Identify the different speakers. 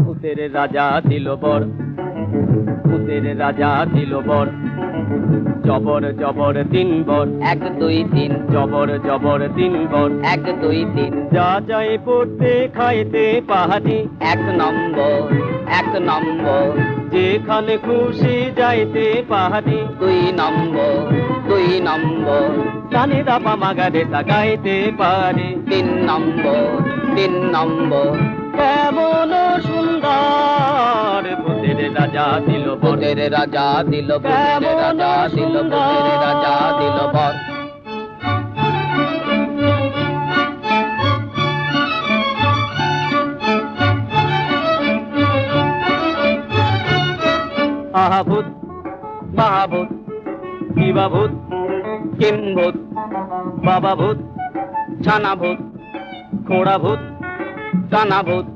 Speaker 1: ভূতের রাজা দিল বর, ভূতের রাজা দিল বর, জবর জবর তিন বর,
Speaker 2: 1 2 3,
Speaker 1: জবর জবর তিন বর,
Speaker 2: 1 2 3,
Speaker 1: যা যায় পড়তে খাইতে পাহাড়ি,
Speaker 2: 1 নম্বর 1 নম্বর,
Speaker 1: যেখানে খুশি যাইতে পাহাড়ি,
Speaker 2: 2 নম্বর 2 নম্বর,
Speaker 1: সানি দাপা মাগারে তা গাইতে পারি।
Speaker 2: 3 নম্বর 3 নম্বর,
Speaker 1: কেমন সুন্দর ভূতের রাজা দিল বর,
Speaker 2: ভূতের রাজা দিল, ভূতের রাজা দিল, ভূতের রাজা দিল বর।
Speaker 1: আহা ভূত মহাভূত, কিবা ভূত,
Speaker 2: কিম্ভূত,
Speaker 1: বাবা ভূত,
Speaker 2: ছানা ভূত,
Speaker 1: খোড়া ভূত,
Speaker 2: কানা ভূত,